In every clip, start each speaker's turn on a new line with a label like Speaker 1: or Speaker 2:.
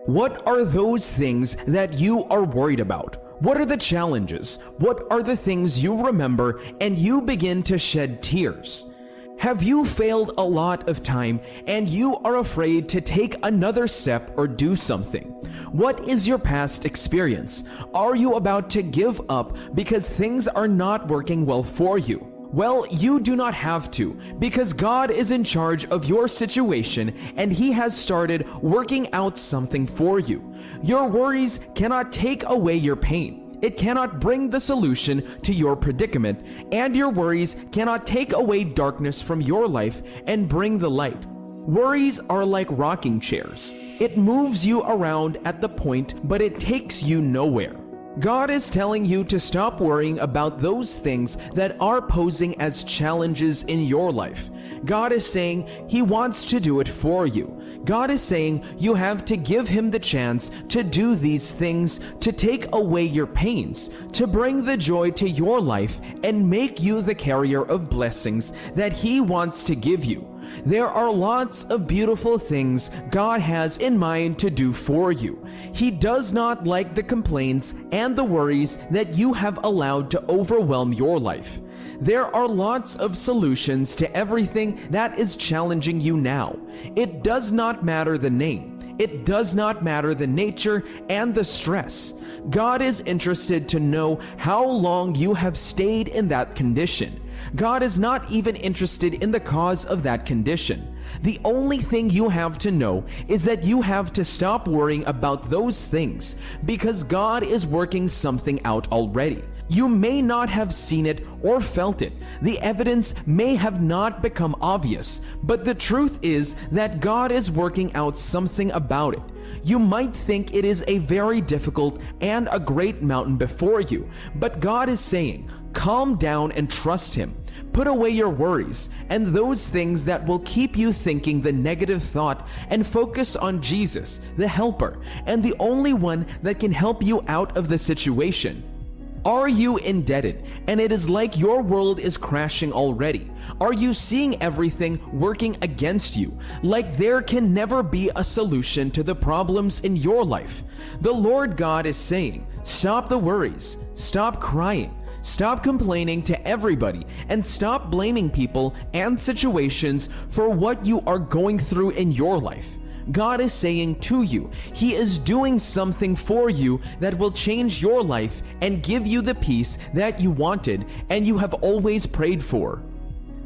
Speaker 1: What are those things that you are worried about? What are the challenges? What are the things you remember and you begin to shed tears? Have you failed a lot of time and you are afraid to take another step or do something? What is your past experience? Are you about to give up because things are not working well for you? Well, you do not have to, because God is in charge of your situation and He has started working out something for you. Your worries cannot take away your pain. It cannot bring the solution to your predicament, and your worries cannot take away darkness from your life and bring the light. Worries are like rocking chairs. It moves you around at the point, but it takes you nowhere. God is telling you to stop worrying about those things that are posing as challenges in your life. God is saying He wants to do it for you. God is saying you have to give Him the chance to do these things, to take away your pains, to bring the joy to your life and make you the carrier of blessings that He wants to give you. There are lots of beautiful things God has in mind to do for you. He does not like the complaints and the worries that you have allowed to overwhelm your life. There are lots of solutions to everything that is challenging you now. It does not matter the name. It does not matter the nature and the stress. God is interested to know how long you have stayed in that condition. God is not even interested in the cause of that condition. The only thing you have to know is that you have to stop worrying about those things, because God is working something out already. You may not have seen it or felt it. The evidence may have not become obvious, but the truth is that God is working out something about it. You might think it is a very difficult and a great mountain before you, but God is saying, calm down and trust Him. Put away your worries and those things that will keep you thinking the negative thought, and focus on Jesus, the helper, and the only one that can help you out of the situation. Are you indebted and it is like your world is crashing already? Are you seeing everything working against you, like there can never be a solution to the problems in your life? The Lord God is saying, stop the worries, stop crying, stop complaining to everybody, and stop blaming people and situations for what you are going through in your life. God is saying to you, He is doing something for you that will change your life and give you the peace that you wanted and you have always prayed for.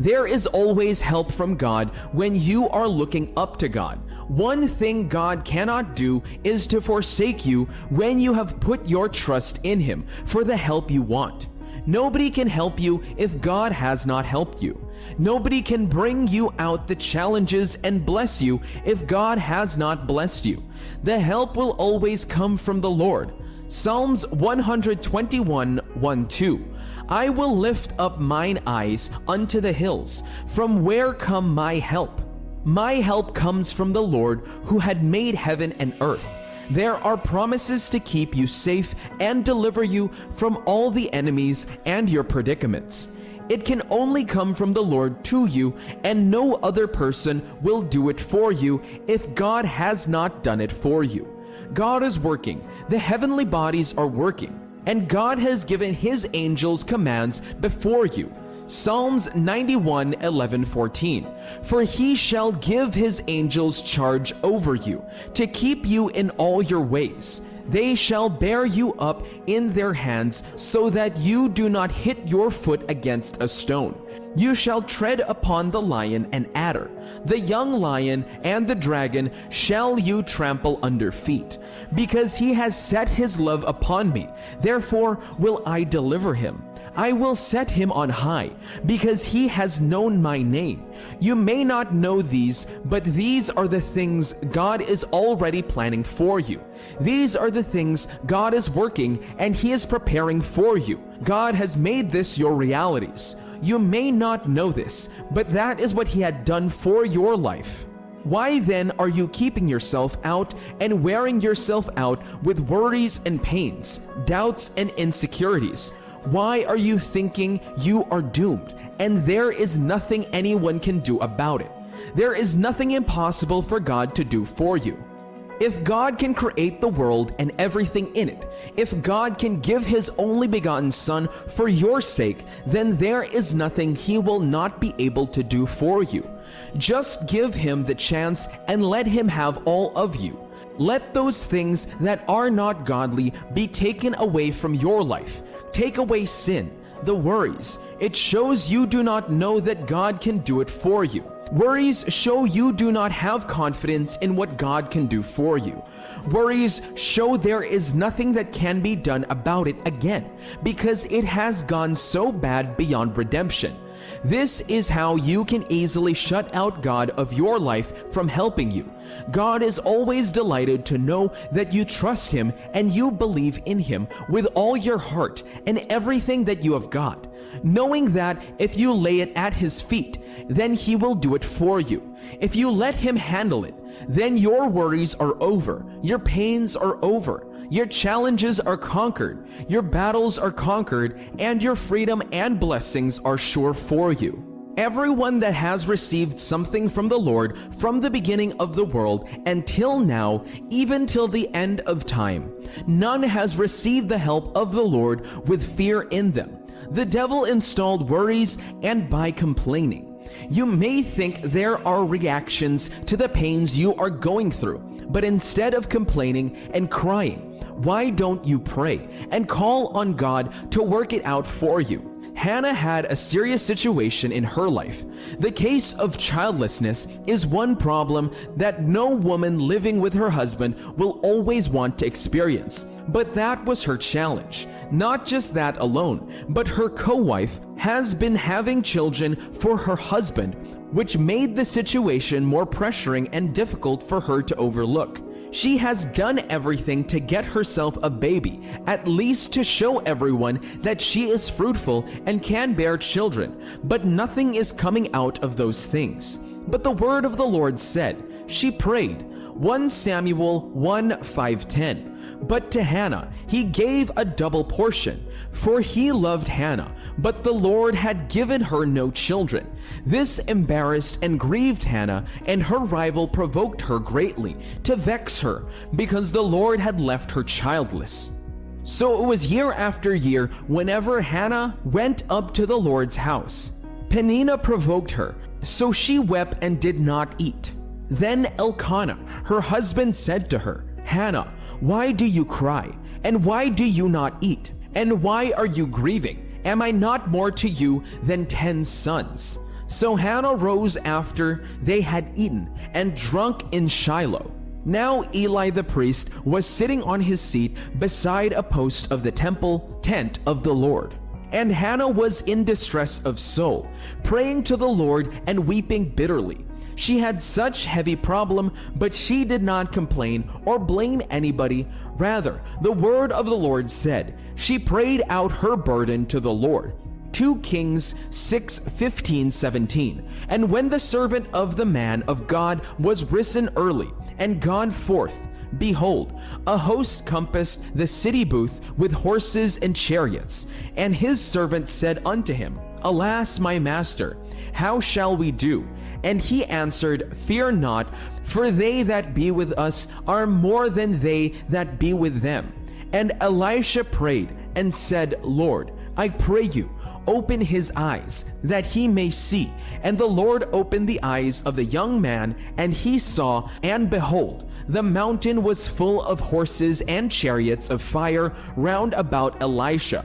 Speaker 1: There is always help from God when you are looking up to God. One thing God cannot do is to forsake you when you have put your trust in Him for the help you want. Nobody can help you if God has not helped you. Nobody can bring you out the challenges and bless you if God has not blessed you. The help will always come from the Lord. Psalms 121:1-2. I will lift up mine eyes unto the hills. From where come my help? My help comes from the Lord who had made heaven and earth. There are promises to keep you safe and deliver you from all the enemies and your predicaments. It can only come from the Lord to you, and no other person will do it for you if God has not done it for you. God is working, the heavenly bodies are working, and God has given His angels commands before you. Psalms 91:11-14. For He shall give His angels charge over you, to keep you in all your ways. They shall bear you up in their hands, so that you do not hit your foot against a stone. You shall tread upon the lion and adder, the young lion and the dragon shall you trample under feet. Because He has set His love upon me, therefore will I deliver him. I will set him on high, because he has known my name. You may not know these, but these are the things God is already planning for you. These are the things God is working and He is preparing for you. God has made this your realities. You may not know this, but that is what He had done for your life. Why then are you keeping yourself out and wearing yourself out with worries and pains, doubts and insecurities? Why are you thinking you are doomed and there is nothing anyone can do about it? There is nothing impossible for God to do for you. If God can create the world and everything in it, if God can give His only begotten Son for your sake, then there is nothing He will not be able to do for you. Just give Him the chance and let Him have all of you. Let those things that are not godly be taken away from your life. Take away sin, the worries. It shows you do not know that God can do it for you. Worries show you do not have confidence in what God can do for you. Worries show there is nothing that can be done about it again, because it has gone so bad beyond redemption. This is how you can easily shut out God of your life from helping you. God is always delighted to know that you trust Him and you believe in Him with all your heart and everything that you have got, knowing that if you lay it at His feet, then He will do it for you. If you let Him handle it, then your worries are over, your pains are over, your challenges are conquered, your battles are conquered, and your freedom and blessings are sure for you. Everyone that has received something from the Lord from the beginning of the world until now, even till the end of time, none has received the help of the Lord with fear in them. The devil installed worries, and by complaining, you may think there are reactions to the pains you are going through, but instead of complaining and crying, why don't you pray and call on God to work it out for you? Hannah had a serious situation in her life. The case of childlessness is one problem that no woman living with her husband will always want to experience. But that was her challenge. Not just that alone, but her co-wife has been having children for her husband, which made the situation more pressuring and difficult for her to overlook. She has done everything to get herself a baby, at least to show everyone that she is fruitful and can bear children, but nothing is coming out of those things. But the word of the Lord said, she prayed, 1 Samuel 1:5-10. But to Hannah he gave a double portion, for he loved Hannah, but the Lord had given her no children. This embarrassed and grieved Hannah, and her rival provoked her greatly to vex her, because the Lord had left her childless. So it was year after year, whenever Hannah went up to the Lord's house, Peninnah provoked her, so she wept and did not eat. Then Elkanah, her husband, said to her, Hannah, why do you cry? And why do you not eat? And why are you grieving? Am I not more to you than 10 sons? So Hannah rose after they had eaten and drunk in Shiloh. Now Eli the priest was sitting on his seat beside a post of the temple tent of the Lord. And Hannah was in distress of soul, praying to the Lord and weeping bitterly. She had such heavy problem, but she did not complain or blame anybody. Rather, the word of the Lord said, she prayed out her burden to the Lord. 2 Kings 6:15-17. And when the servant of the man of God was risen early and gone forth, behold, a host compassed the city booth with horses and chariots. And his servant said unto him, Alas, my master, how shall we do? And he answered, Fear not, for they that be with us are more than they that be with them. And Elisha prayed and said, Lord, I pray you, open his eyes, that he may see. And the Lord opened the eyes of the young man, and he saw, and behold, the mountain was full of horses and chariots of fire round about Elisha.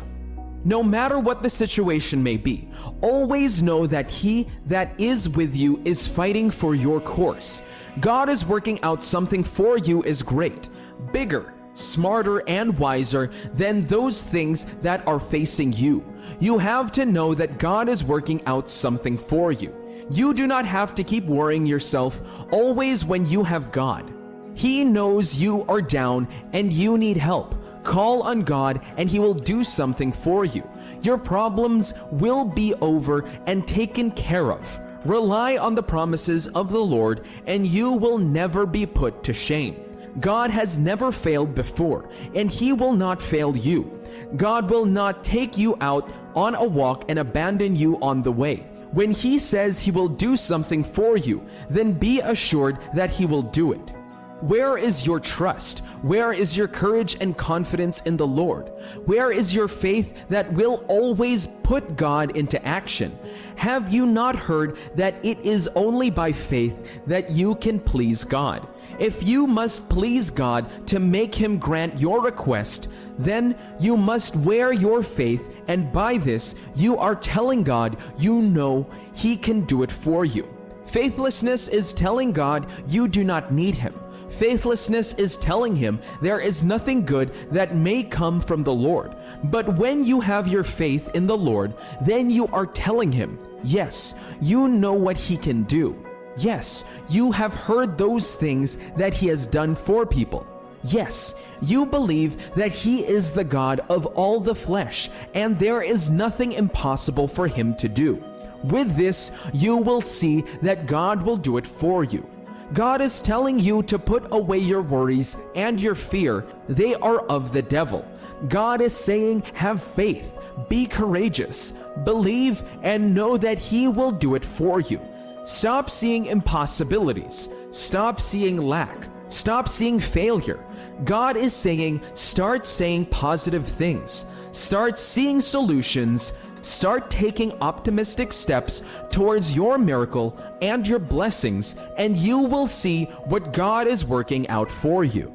Speaker 1: No matter what the situation may be, always know that he that is with you is fighting for your course. God is working out something for you is great, bigger, smarter, and wiser than those things that are facing you. You have to know that God is working out something for you. You do not have to keep worrying yourself always when you have God. He knows you are down and you need help. Call on God and He will do something for you. Your problems will be over and taken care of. Rely on the promises of the Lord and you will never be put to shame. God has never failed before, and He will not fail you. God will not take you out on a walk and abandon you on the way. When He says He will do something for you, then be assured that He will do it. Where is your trust? Where is your courage and confidence in the Lord? Where is your faith that will always put God into action? Have you not heard that it is only by faith that you can please God? If you must please God to make Him grant your request, then you must wear your faith, and by this you are telling God you know He can do it for you. Faithlessness is telling God you do not need Him. Faithlessness is telling Him there is nothing good that may come from the Lord. But when you have your faith in the Lord, then you are telling Him, yes, you know what He can do. Yes, you have heard those things that He has done for people. Yes, you believe that He is the God of all the flesh, and there is nothing impossible for Him to do. With this, you will see that God will do it for you. God is telling you to put away your worries and your fear. They are of the devil. God is saying, have faith, be courageous, believe, and know that He will do it for you. Stop seeing impossibilities. Stop seeing lack. Stop seeing failure. God is saying, start saying positive things. Start seeing solutions. Start taking optimistic steps towards your miracle and your blessings, and you will see what God is working out for you.